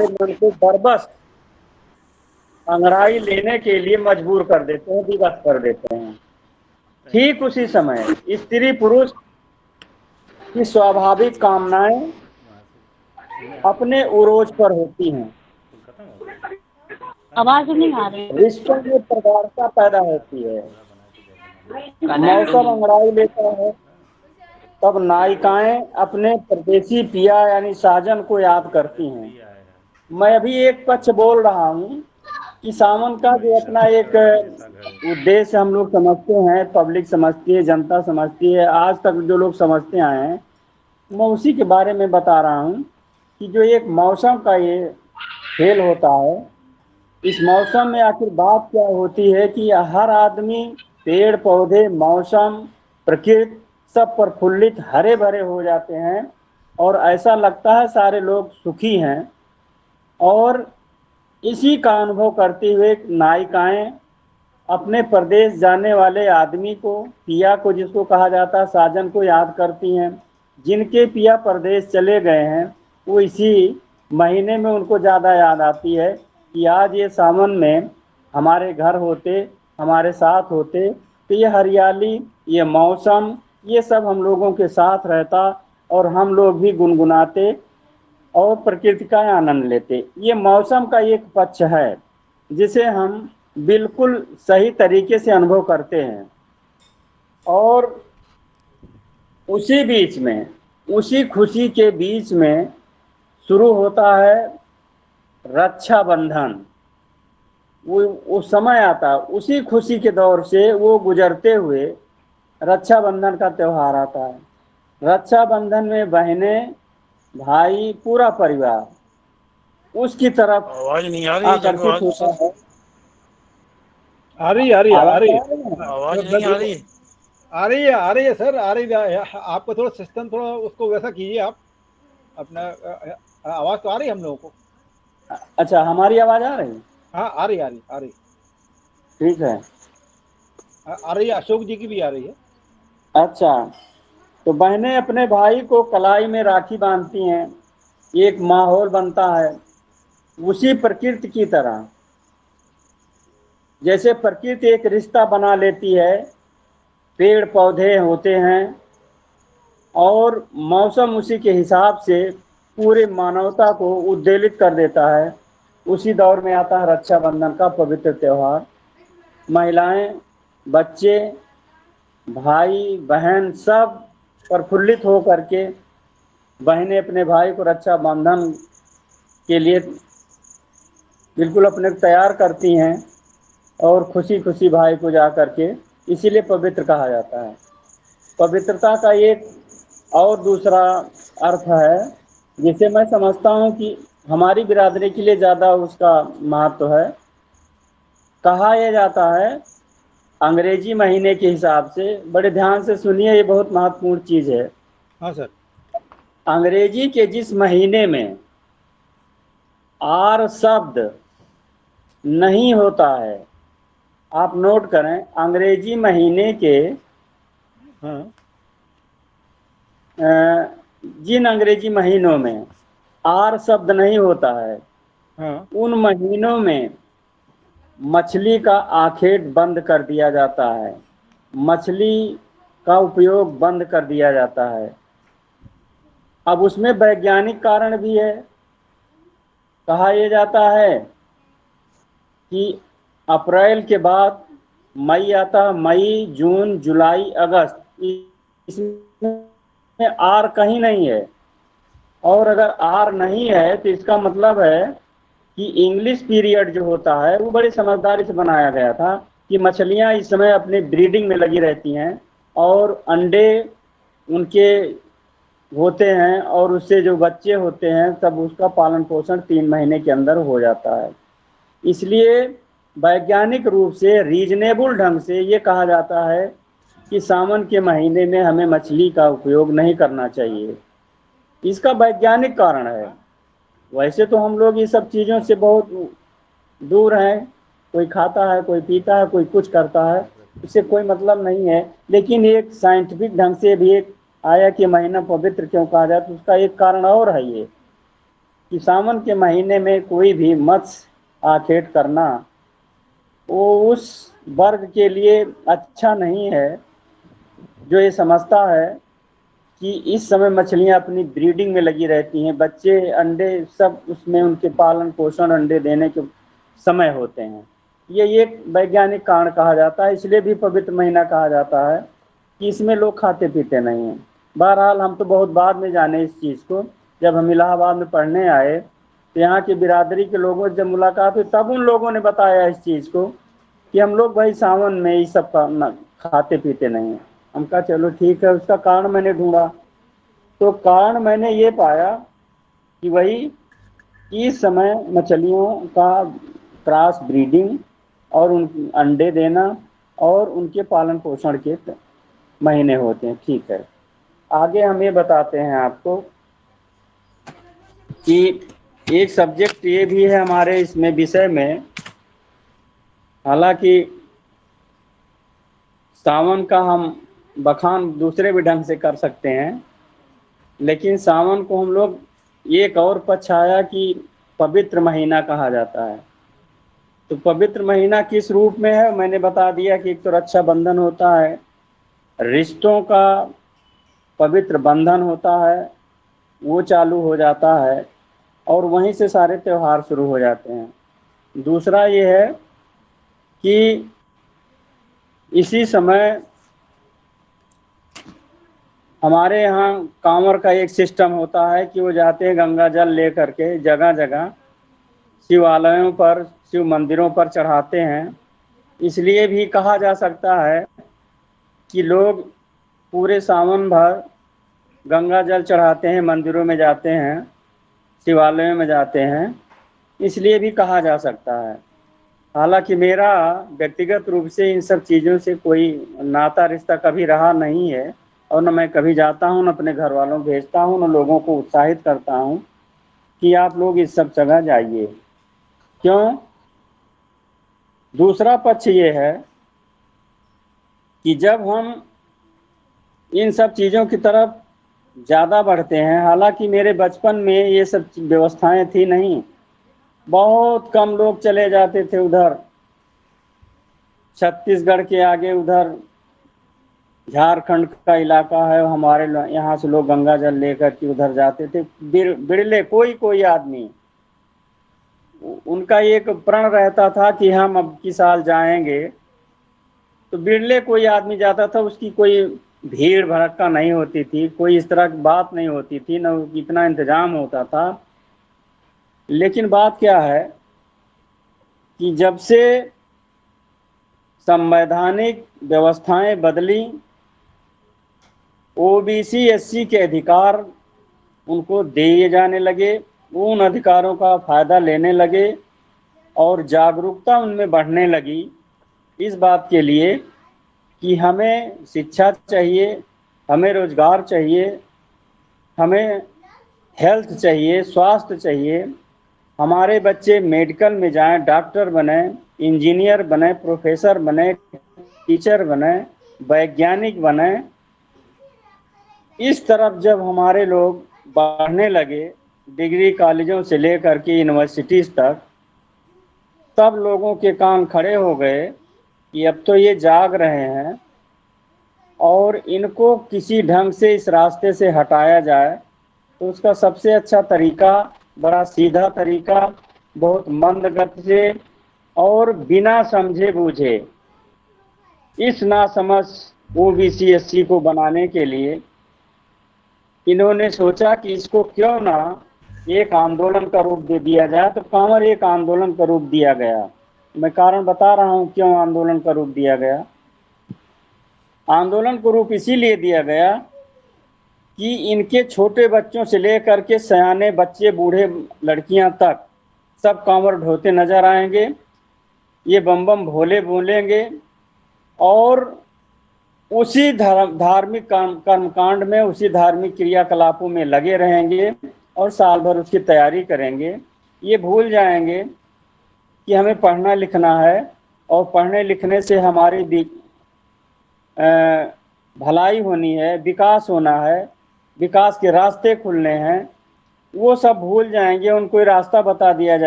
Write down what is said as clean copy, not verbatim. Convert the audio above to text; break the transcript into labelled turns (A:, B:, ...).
A: मन को बरबस अंगड़ाई लेने के लिए मजबूर कर देते हैं, विवश कर देते हैं। ठीक उसी समय स्त्री पुरुष की स्वाभाविक कामनाएं अपने उरोज पर होती हैं,
B: आवाज नहीं आ रही।
A: रिश्तों में प्रगाढ़ता पैदा होती है, मौसम अंगड़ाई लेता है, तब नायिकाएं अपने परदेसी पिया यानी साजन को याद करती हैं। मैं अभी एक पक्ष बोल रहा हूँ कि सावन का जो अपना एक उद्देश्य हम लोग समझते हैं, पब्लिक समझती है, जनता समझती है, आज तक जो लोग समझते आए हैं, मैं उसी के बारे में बता रहा हूँ कि जो एक मौसम का ये खेल होता है, इस मौसम में आखिर बात क्या होती है कि हर आदमी, पेड़ पौधे, मौसम, प्रकृति सब प्रफुल्लित हरे भरे हो जाते हैं और ऐसा लगता है सारे लोग सुखी हैं। और इसी का अनुभव करते हुए नायिकाएं अपने प्रदेश जाने वाले आदमी को, पिया को जिसको कहा जाता है, साजन को याद करती हैं। जिनके पिया प्रदेश चले गए हैं वो इसी महीने में उनको ज़्यादा याद आती है कि आज ये सावन में हमारे घर होते, हमारे साथ होते, तो ये हरियाली, ये मौसम, ये सब हम लोगों के साथ रहता और हम लोग भी गुनगुनाते और प्रकृति का आनंद लेते। ये मौसम का एक पक्ष है जिसे हम बिल्कुल सही तरीके से अनुभव करते हैं। और उसी बीच में, उसी खुशी के बीच में शुरू होता है रक्षाबंधन। वो समय आता है, उसी खुशी के दौर से वो गुजरते हुए रक्षाबंधन का त्यौहार आता है। रक्षाबंधन में बहनें, भाई, पूरा परिवार उसकी तरफ
C: आवाज नहीं आ रही है,
A: आकर्षित होता है।
D: आ रही आ रही आ
A: आवाज
D: रही
A: आ रही है?
C: आवाज नहीं आ रही।
D: आ रही है सर, आ रही है। आपको थोड़ा सिस्टम थोड़ा उसको वैसा कीजिए आप अपना। आवाज तो आ रही है हम लोगों को।
A: अच्छा, हमारी आवाज आ रही है?
D: हाँ, आ रही आ रही आ रही
A: ठीक है।
D: आ रही है, अशोक जी की भी आ रही है।
A: अच्छा, तो बहनें अपने भाई को कलाई में राखी बांधती हैं, एक माहौल बनता है उसी प्रकृति की तरह। जैसे प्रकृति एक रिश्ता बना लेती है, पेड़ पौधे होते हैं और मौसम उसी के हिसाब से पूरे मानवता को उद्वेलित कर देता है। उसी दौर में आता है रक्षाबंधन का पवित्र त्यौहार। महिलाएं, बच्चे, भाई बहन सब प्रफुल्लित हो करके बहनें अपने भाई को रक्षाबंधन के लिए बिल्कुल अपने तैयार करती हैं और खुशी खुशी भाई को जा करके, इसीलिए पवित्र कहा जाता है। पवित्रता का एक और दूसरा अर्थ है जिसे मैं समझता हूँ कि हमारी बिरादरी के लिए ज़्यादा उसका महत्व है। कहा यह जाता है अंग्रेजी महीने के हिसाब से, बड़े ध्यान से सुनिए, ये बहुत महत्वपूर्ण चीज़ है।
D: हाँ सर।
A: अंग्रेजी के जिस महीने में आर शब्द नहीं होता है, आप नोट करें, अंग्रेजी महीने के
D: हाँ
A: जिन अंग्रेजी महीनों में आर शब्द नहीं होता है,
D: हाँ
A: उन महीनों में मछली का आखेट बंद कर दिया जाता है, मछली का उपयोग बंद कर दिया जाता है। अब उसमें वैज्ञानिक कारण भी है। कहा यह जाता है कि अप्रैल के बाद मई आता, मई, जून, जुलाई, अगस्त, इसमें आर कहीं नहीं है। और अगर आर नहीं है तो इसका मतलब है कि इंग्लिश पीरियड जो होता है वो बड़ी समझदारी से बनाया गया था कि मछलियां इस समय अपने ब्रीडिंग में लगी रहती हैं और अंडे उनके होते हैं और उससे जो बच्चे होते हैं तब उसका पालन पोषण 3 महीने के अंदर हो जाता है। इसलिए वैज्ञानिक रूप से रीजनेबल ढंग से ये कहा जाता है कि सावन के महीने में हमें मछली का उपयोग नहीं करना चाहिए। इसका वैज्ञानिक कारण है। वैसे तो हम लोग ये सब चीज़ों से बहुत दूर हैं, कोई खाता है, कोई पीता है, कोई कुछ करता है, इससे कोई मतलब नहीं है। लेकिन एक साइंटिफिक ढंग से भी एक आया कि महीना पवित्र क्यों कहा जाए, तो उसका एक कारण और है ये कि सावन के महीने में कोई भी मत्स्य आखेट करना वो उस वर्ग के लिए अच्छा नहीं है जो ये समझता है कि इस समय मछलियां अपनी ब्रीडिंग में लगी रहती हैं, बच्चे अंडे सब उसमें उनके पालन पोषण अंडे देने के समय होते हैं। ये एक वैज्ञानिक कारण कहा जाता है, इसलिए भी पवित्र महीना कहा जाता है कि इसमें लोग खाते पीते नहीं हैं। बहरहाल हम तो बहुत बाद में जाने इस चीज़ को, जब हम इलाहाबाद में पढ़ने आए तो यहाँ की बिरादरी के लोगों से जब मुलाकात हुई तब उन लोगों ने बताया इस चीज़ को कि हम लोग भाई सावन में ये सब खाते पीते नहीं हैं। हम कहा चलो ठीक है। उसका कारण मैंने ढूंढा तो कारण मैंने ये पाया कि वही इस समय मछलियों का क्रॉस ब्रीडिंग और उन अंडे देना और उनके पालन पोषण के महीने होते हैं। ठीक है, आगे हम ये बताते हैं आपको कि एक सब्जेक्ट ये भी है हमारे इसमें विषय में, हालांकि सावन का हम बखान दूसरे भी ढंग से कर सकते हैं, लेकिन सावन को हम लोग एक और पक्ष आया कि पवित्र महीना कहा जाता है। तो पवित्र महीना किस रूप में है मैंने बता दिया कि एक तो रक्षाबंधन होता है, रिश्तों का पवित्र बंधन होता है, वो चालू हो जाता है और वहीं से सारे त्यौहार शुरू हो जाते हैं। दूसरा ये है कि इसी समय हमारे यहाँ कांवर का एक सिस्टम होता है कि वो जाते हैं गंगा जल ले करके जगह जगह शिवालयों पर, शिव मंदिरों पर चढ़ाते हैं। इसलिए भी कहा जा सकता है कि लोग पूरे सावन भर गंगा जल चढ़ाते हैं, मंदिरों में जाते हैं, शिवालयों में जाते हैं, इसलिए भी कहा जा सकता है। हालांकि मेरा व्यक्तिगत रूप से इन सब चीज़ों से कोई नाता रिश्ता कभी रहा नहीं है और न मैं कभी जाता हूँ, न अपने घर वालों को भेजता हूँ, न लोगों को उत्साहित करता हूँ कि आप लोग इस सब जगह जाइए। क्यों? दूसरा पक्ष ये है कि जब हम इन सब चीज़ों की तरफ ज़्यादा बढ़ते हैं, हालांकि मेरे बचपन में ये सब व्यवस्थाएं थी नहीं, बहुत कम लोग चले जाते थे उधर छत्तीसगढ़ के आगे, उधर झारखंड का इलाका है, हमारे यहाँ से लोग गंगा जल लेकर के उधर जाते थे। बिरले कोई आदमी, उनका एक प्रण रहता था कि हम अब की साल जाएंगे, तो बिरले कोई आदमी जाता था, उसकी कोई भीड़ भड़का नहीं होती थी, कोई इस तरह की बात नहीं होती थी, न इतना इंतजाम होता था। लेकिन बात क्या है कि जब से संवैधानिक व्यवस्थाएं बदली, ओबीसी एससी के अधिकार उनको दिए जाने लगे, उन अधिकारों का फायदा लेने लगे और जागरूकता उनमें बढ़ने लगी इस बात के लिए कि हमें शिक्षा चाहिए, हमें रोजगार चाहिए, हमें हेल्थ चाहिए, स्वास्थ्य चाहिए, हमारे बच्चे मेडिकल में जाएं, डॉक्टर बने, इंजीनियर बने, प्रोफेसर बने, टीचर बने, वैज्ञानिक बने। इस तरफ जब हमारे लोग बढ़ने लगे, डिग्री कॉलेजों से लेकर के यूनिवर्सिटीज़ तक, तब लोगों के कान खड़े हो गए कि अब तो ये जाग रहे हैं और इनको किसी ढंग से इस रास्ते से हटाया जाए। तो उसका सबसे अच्छा तरीका, बड़ा सीधा तरीका, बहुत मंद गति से और बिना समझे बूझे इस नासमझ ओबीसी एससी को बनाने के लिए इन्होंने सोचा कि इसको क्यों ना एक आंदोलन का रूप दे दिया जाए। तो कांवर एक आंदोलन का रूप दिया गया। मैं कारण बता रहा हूं क्यों आंदोलन का रूप दिया गया। आंदोलन को रूप इसीलिए दिया गया कि इनके छोटे बच्चों से लेकर के सयाने बच्चे, बूढ़े, लड़कियां तक सब कांवर ढोते नजर आएंगे, ये बम बम भोले बोलेंगे और उसी धार्मिक कर्मकांड में, उसी धार्मिक क्रियाकलापों में लगे रहेंगे और साल भर उसकी तैयारी करेंगे। ये भूल जाएंगे कि हमें पढ़ना लिखना है और पढ़ने लिखने से हमारी भलाई होनी है, विकास होना है, विकास के रास्ते खुलने हैं। वो सब भूल जाएंगे, उनको रास्ता बता दिया जाए।